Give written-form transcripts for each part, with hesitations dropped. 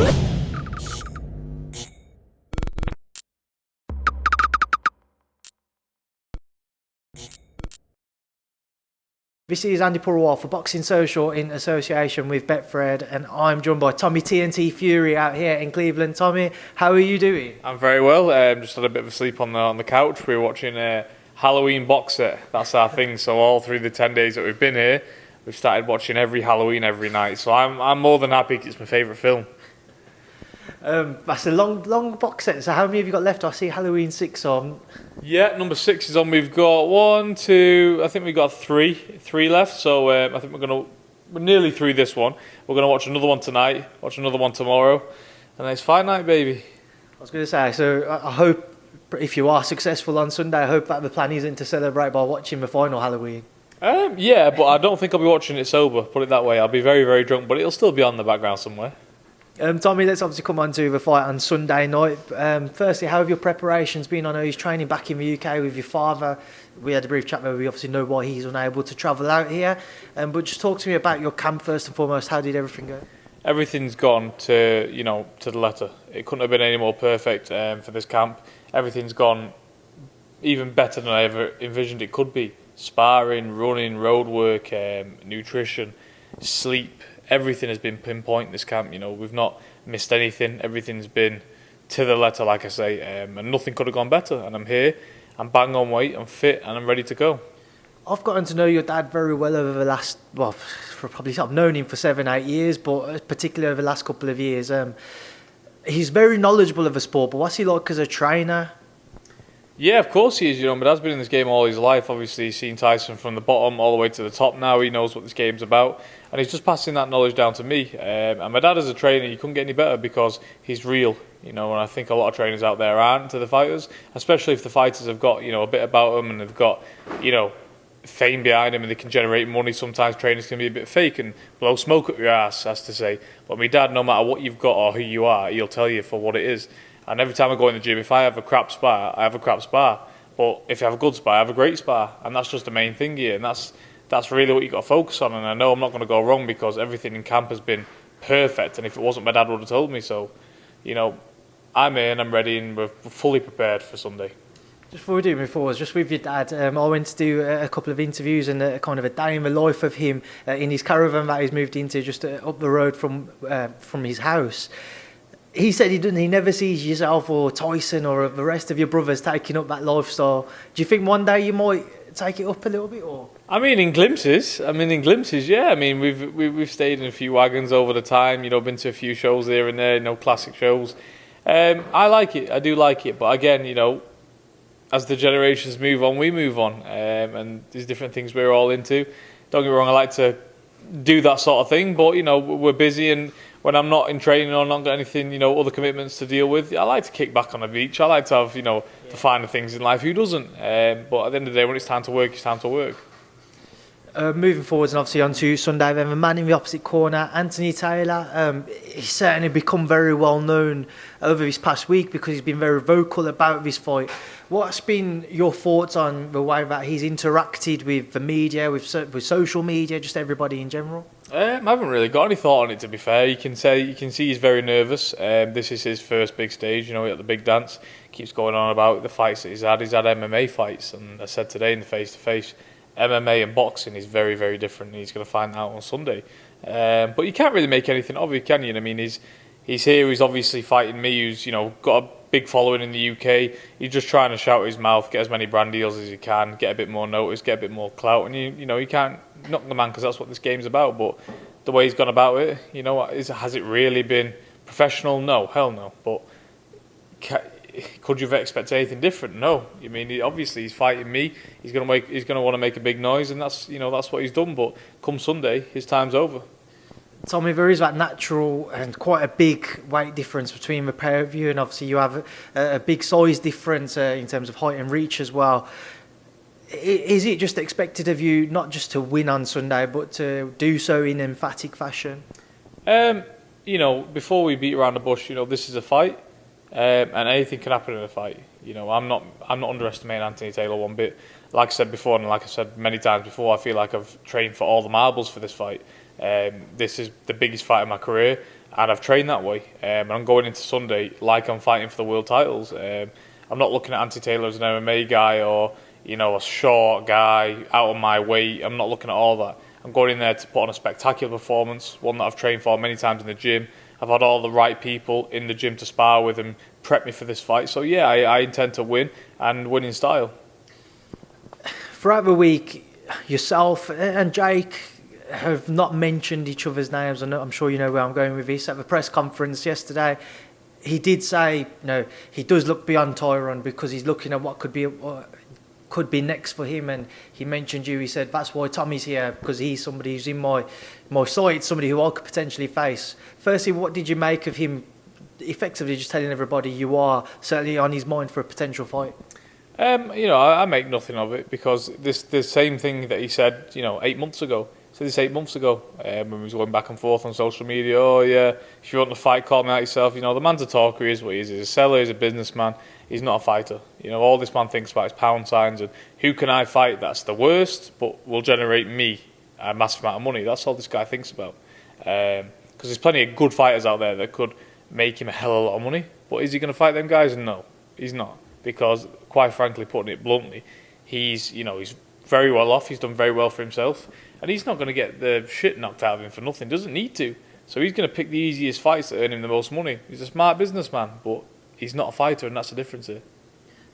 This is Andi Purewal for Boxing Social in association with Betfred, and I'm joined by Tommy TNT Fury out here in Cleveland. Tommy, how are you doing? I'm very well. Just had a bit of a sleep on the couch. We were watching a Halloween box set. That's our thing. So all through the 10 days that we've been here, we've started watching every Halloween every night. So I'm more than happy. It's my favourite film. That's a long box set. So how many have you got left? I see Halloween 6 on. Yeah, number 6 is on. We've got 1, 2. I think we've got three left. So I think we're nearly through this one. We're gonna watch another one tonight. Watch another one tomorrow, and it's fight night, baby. I was going to say. So I hope if you are successful on Sunday, I hope that the plan isn't to celebrate by watching the final Halloween. Yeah, but I don't think I'll be watching it sober. Put it that way. I'll be very, very drunk, but it'll still be on in the background somewhere. Tommy, let's obviously come on to the fight on Sunday night. Firstly, how have your preparations been? I know he's training back in the UK with your father. We had a brief chat where we obviously know why he's unable to travel out here. But just talk to me about your camp first and foremost. How did everything go? Everything's gone to the letter. It couldn't have been any more perfect for this camp. Everything's gone even better than I ever envisioned it could be. Sparring, running, road work, nutrition, sleep. Everything has been pinpoint this camp. We've not missed anything. Everything's been to the letter, like I say, and nothing could have gone better. And I'm here, I'm bang on weight, I'm fit, and I'm ready to go. I've gotten to know your dad very well over the last, I've known him for 7-8 years, but particularly over the last couple of years. He's very knowledgeable of the sport, but what's he like as a trainer? Yeah, of course he is. My dad's been in this game all his life. Obviously, he's seen Tyson from the bottom all the way to the top now. He knows what this game's about. And he's just passing that knowledge down to me. And my dad as a trainer, you couldn't get any better because he's real. And I think a lot of trainers out there aren't to the fighters, especially if the fighters have got, a bit about them and they've got, fame behind them and they can generate money. Sometimes trainers can be a bit fake and blow smoke up your ass, as to say. But my dad, no matter what you've got or who you are, he'll tell you for what it is. And every time I go in the gym, if I have a crap spar, I have a crap spar. But if I have a good spar, I have a great spar. And that's just the main thing here. And that's really what you've got to focus on. And I know I'm not going to go wrong because everything in camp has been perfect. And if it wasn't, my dad would have told me. So, I'm here and I'm ready and we're fully prepared for Sunday. Just before we do move forward, just with your dad, I went to do a couple of interviews and a kind of a day in the life of him in his caravan that he's moved into just up the road from his house. He said he never sees yourself or Tyson or the rest of your brothers taking up that lifestyle. Do you think one day you might take it up a little bit? Or? In glimpses, yeah. We've stayed in a few wagons over the time, been to a few shows here and there, classic shows. I like it, I do like it. But again, as the generations move on, we move on. And there's different things we're all into. Don't get me wrong, I like to do that sort of thing, but, we're busy and when I'm not in training or not got anything, other commitments to deal with, I like to kick back on the beach. I like to have, the finer things in life. Who doesn't? But at the end of the day, when it's time to work, it's time to work. Moving forwards and obviously on to Sunday, then the man in the opposite corner, Anthony Taylor. He's certainly become very well known over this past week because he's been very vocal about this fight. What's been your thoughts on the way that he's interacted with the media, with social media, just everybody in general? I haven't really got any thought on it, to be fair. You can see he's very nervous. This is his first big stage, at the big dance. Keeps going on about the fights that he's had. He's had MMA fights, and I said today in the face-to-face, MMA and boxing is very, very different. He's going to find out on Sunday. But you can't really make anything of it, can you? He's here, he's obviously fighting me, who's, got a big following in the UK. He's just trying to shout his mouth, get as many brand deals as he can, get a bit more notice, get a bit more clout. And, you can't knock the man because that's what this game's about. But the way he's gone about it, has it really been professional? No, hell no. But could you have expected anything different? No. Obviously he's fighting me. He's going to want to make a big noise, and that's what he's done. But come Sunday, his time's over. Tommy, there is that natural and quite a big weight difference between the pair of you, and obviously you have a big size difference in terms of height and reach as well. Is it just expected of you not just to win on Sunday, but to do so in emphatic fashion? Before we beat around the bush, this is a fight, and anything can happen in a fight. I'm not underestimating Anthony Taylor one bit. Like I said before, and like I said many times before, I feel like I've trained for all the marbles for this fight. This is the biggest fight of my career. and I've trained that way. And I'm going into Sunday like I'm fighting for the world titles. I'm not looking at Andi Taylor as an MMA guy or a short guy out of my weight. I'm not looking at all that. I'm going in there to put on a spectacular performance, one that I've trained for many times in the gym. I've had all the right people in the gym to spar with and prep me for this fight. So yeah, I intend to win and win in style. Throughout the week, yourself and Jake have not mentioned each other's names. I'm sure you know where I'm going with this. At the press conference yesterday, he did say, he does look beyond Tyron because he's looking at what could be next for him, and he mentioned you. He said that's why Tommy's here, because he's somebody who's in my sight, somebody who I could potentially face. Firstly, what did you make of him effectively just telling everybody you are certainly on his mind for a potential fight? I make nothing of it, because the same thing that he said 8 months ago. Said this 8 months ago when we was going back and forth on social media. Oh yeah, if you want to fight, call me out yourself. The man's a talker. He is what he is. He's a seller. He's a businessman. He's not a fighter. All this man thinks about is pound signs and who can I fight that's the worst but will generate me a massive amount of money. That's all this guy thinks about. Because there's plenty of good fighters out there that could make him a hell of a lot of money. But is he going to fight them guys? No, he's not. Because quite frankly, putting it bluntly, he's very well off. He's done very well for himself. And he's not going to get the shit knocked out of him for nothing. Doesn't need to. So he's going to pick the easiest fights that earn him the most money. He's a smart businessman, but he's not a fighter, and that's the difference here.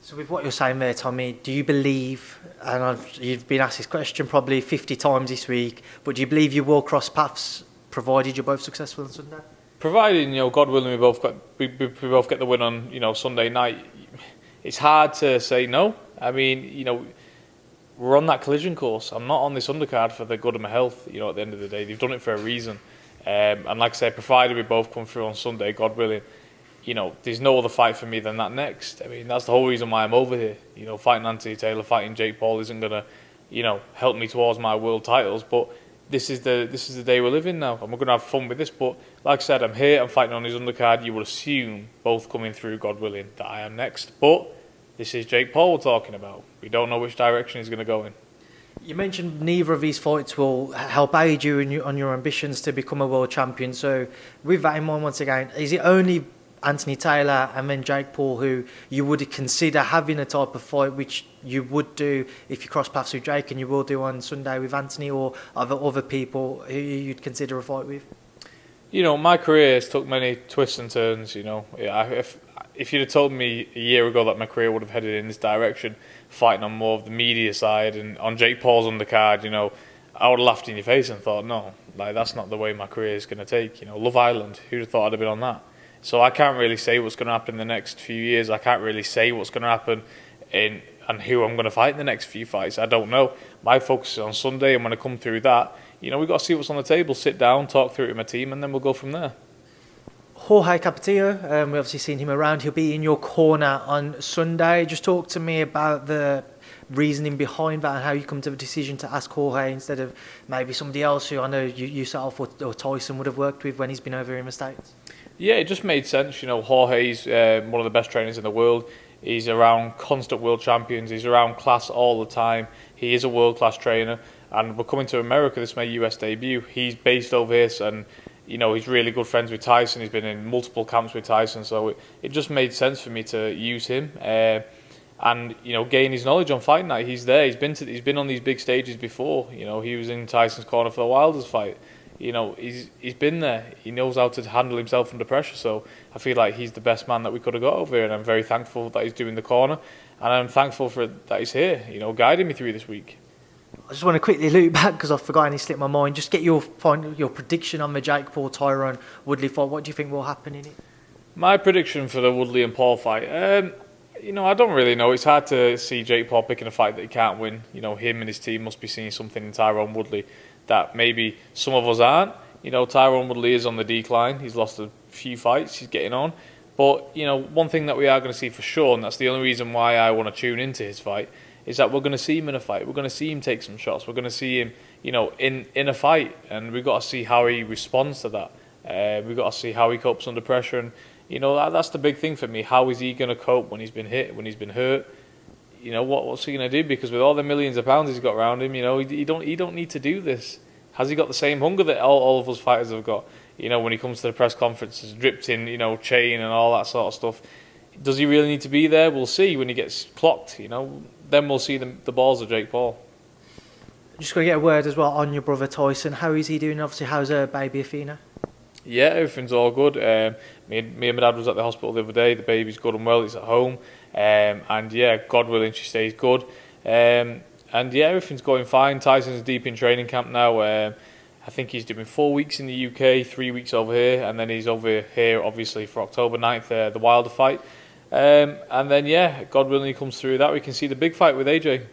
So with what you're saying there, Tommy, do you believe, and you've been asked this question probably 50 times this week, but do you believe you will cross paths provided you're both successful on Sunday? Providing, God willing, we both get the win on, Sunday night. It's hard to say no. I mean, we're on that collision course. I'm not on this undercard for the good of my health, at the end of the day. They've done it for a reason. And like I said, provided we both come through on Sunday, God willing, there's no other fight for me than that next. I mean, that's the whole reason why I'm over here. Fighting Andi Taylor, fighting Jake Paul isn't going to, help me towards my world titles. But this is the day we're living now, and we're going to have fun with this. But like I said, I'm here, I'm fighting on his undercard. You would assume, both coming through, God willing, that I am next. But this is Jake Paul we're talking about. We don't know which direction he's going to go in. You mentioned neither of these fights will help aid you on your ambitions to become a world champion. So with that in mind, once again, is it only Anthony Taylor and then Jake Paul who you would consider having a type of fight which you would do if you cross paths with Jake, and you will do on Sunday with Anthony, or are there other people who you'd consider a fight with? My career has took many twists and turns. If you'd have told me a year ago that my career would have headed in this direction, fighting on more of the media side and on Jake Paul's undercard, I would have laughed in your face and thought, no, that's not the way my career is going to take. Love Island, who'd have thought I'd have been on that? So I can't really say what's going to happen in the next few years. I can't really say what's going to happen and who I'm going to fight in the next few fights. I don't know. My focus is on Sunday, and when I come through that, we've got to see what's on the table, sit down, talk through it with my team, and then we'll go from there. Jorge Capetillo, we've obviously seen him around. He'll be in your corner on Sunday. Just talk to me about the reasoning behind that and how you come to the decision to ask Jorge instead of maybe somebody else who I know you yourself or Tyson would have worked with when he's been over in the States. Yeah, it just made sense. Jorge's one of the best trainers in the world. He's around constant world champions. He's around class all the time. He is a world-class trainer. And we're coming to America. This is my US debut. He's based over here, and he's really good friends with Tyson. He's been in multiple camps with Tyson, so it just made sense for me to use him and gain his knowledge on fight night. He's there. He's been on these big stages before. He was in Tyson's corner for the Wilders fight. He's been there. He knows how to handle himself under pressure. So I feel like he's the best man that we could have got over here, and I'm very thankful that he's doing the corner, and I'm thankful that he's here, guiding me through this week. I just want to quickly loop back because I've forgotten, he slipped my mind. Just get your prediction on the Jake Paul Tyron Woodley fight. What do you think will happen in it? My prediction for the Woodley and Paul fight, I don't really know. It's hard to see Jake Paul picking a fight that he can't win. Him and his team must be seeing something in Tyron Woodley that maybe some of us aren't. Tyron Woodley is on the decline. He's lost a few fights. He's getting on. But, one thing that we are going to see for sure, and that's the only reason why I want to tune into his fight, is that we're going to see him in a fight. We're going to see him take some shots. We're going to see him, in a fight. And we've got to see how he responds to that. We've got to see how he copes under pressure. And, that's the big thing for me. How is he going to cope when he's been hit, when he's been hurt? What's he going to do? Because with all the millions of pounds he's got around him, he don't need to do this. Has he got the same hunger that all of us fighters have got? You know, when he comes to the press conferences, dripped in, you know, chain and all that sort of stuff. Does he really need to be there? We'll see when he gets clocked, you know. Then we'll see the balls of Jake Paul. Just going to get a word as well on your brother Tyson. How is he doing? Obviously, how's baby Athena? Yeah, everything's all good. Me and my dad was at the hospital the other day. The baby's good and well. He's at home. And yeah, God willing, she stays good. And yeah, everything's going fine. Tyson's deep in training camp now. I think he's doing 4 weeks in the UK, 3 weeks over here, and then he's over here, obviously, for October 9th, the Wilder fight. And then, yeah, God willing, he comes through that. We can see the big fight with AJ.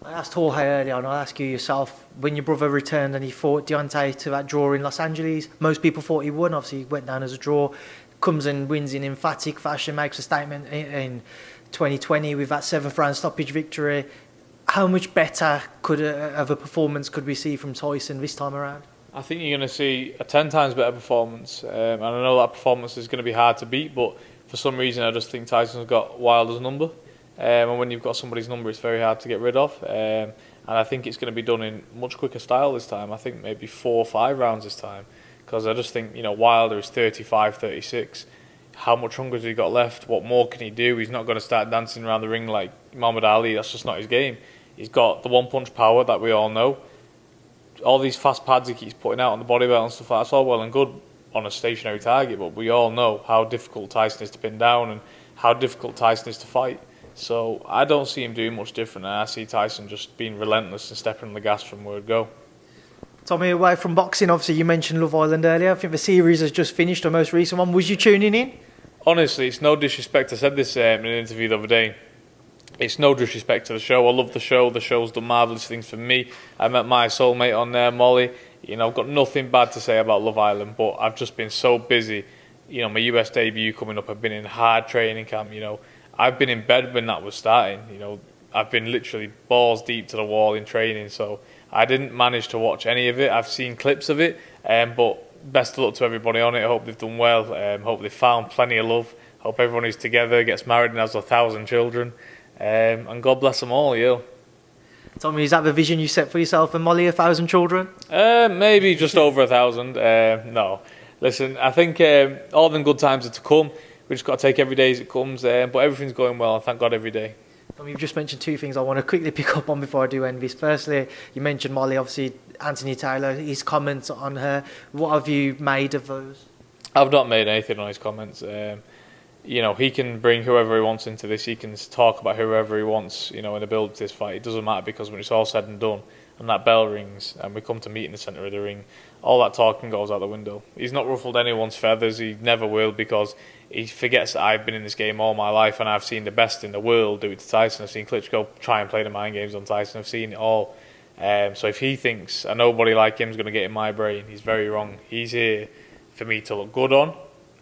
I asked Jorge earlier on, I'll ask you yourself, when your brother returned and he fought Deontay to that draw in Los Angeles, most people thought he won. Obviously, he went down as a draw, comes and wins in emphatic fashion, makes a statement in 2020 with that 7th round stoppage victory. How much better of a performance could we see from Tyson this time around? I think you're going to see a 10 times better performance. And I know that performance is going to be hard to beat, but for some reason I just think Tyson's got Wilder's number. And when you've got somebody's number, it's very hard to get rid of. And I think it's going to be done in much quicker style this time. I think maybe 4 or 5 rounds this time. Because I just think, you know, Wilder is 35, 36. How much hunger has he got left? What more can he do? He's not going to start dancing around the ring like Muhammad Ali. That's just not his game. He's got the one-punch power that we all know. All these fast pads he keeps putting out on the body belt and stuff like that's all well and good on a stationary target, but we all know how difficult Tyson is to pin down and how difficult Tyson is to fight. So I don't see him doing much different, and I see Tyson just being relentless and stepping on the gas from word go. Tommy, away from boxing, obviously you mentioned Love Island earlier. I think the series has just finished, the most recent one. Was you tuning in? Honestly, it's no disrespect. I said this in an interview the other day. It's no disrespect to the show. I love the show. The show's done marvellous things for me. I met my soulmate on there, Molly. You know, I've got nothing bad to say about Love Island, but I've just been so busy. You know, my US debut coming up. I've been in hard training camp, you know. I've been in bed when that was starting. You know, I've been literally balls deep to the wall in training, so I didn't manage to watch any of it. I've seen clips of it, but best of luck to everybody on it. I hope they've done well. Hope they've found plenty of love. Hope everyone is together, gets married and has 1,000 children. And God bless them all, yeah. Tommy, is that the vision you set for yourself and Molly, 1,000 children? Maybe just over 1,000. No. Listen, I think all them good times are to come. We just got to take every day as it comes. But everything's going well, thank God, every day. Tommy, you've just mentioned 2 things I want to quickly pick up on before I do end this. Firstly, you mentioned Molly, obviously, Anthony Taylor, his comments on her. What have you made of those? I've not made anything on his comments. You know, he can bring whoever he wants into this. He can talk about whoever he wants, you know, in the build to this fight. It doesn't matter, because when it's all said and done and that bell rings and we come to meet in the centre of the ring, all that talking goes out the window. He's not ruffled anyone's feathers. He never will, because he forgets that I've been in this game all my life and I've seen the best in the world do it to Tyson. I've seen Klitschko try and play the mind games on Tyson. I've seen it all. So if he thinks a nobody like him is going to get in my brain, he's very wrong. He's here for me to look good on.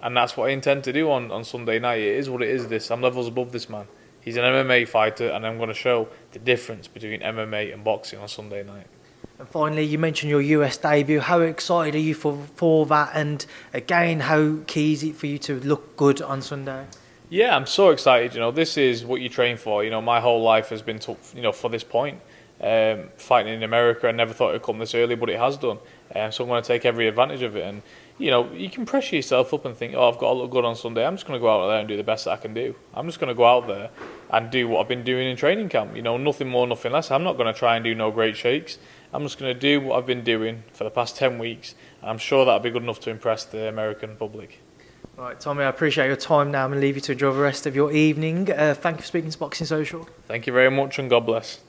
And that's what I intend to do on Sunday night. It is what it is. I'm levels above this man. He's an MMA fighter, and I'm going to show the difference between MMA and boxing on Sunday night. And finally, you mentioned your US debut. How excited are you for that? And again, how key is it for you to look good on Sunday? Yeah, I'm so excited. You know, this is what you train for. You know, my whole life has been, for this point. Fighting in America, I never thought it would come this early, but it has done. So I'm going to take every advantage of it. And you know, you can pressure yourself up and think, oh, I've got to look good on Sunday. I'm just going to go out there and do the best that I can do. I'm just going to go out there and do what I've been doing in training camp. You know, nothing more, nothing less. I'm not going to try and do no great shakes. I'm just going to do what I've been doing for the past 10 weeks. And I'm sure that'll be good enough to impress the American public. All right, Tommy, I appreciate your time now. I'm going to leave you to enjoy the rest of your evening. Thank you for speaking to Boxing Social. Thank you very much, and God bless.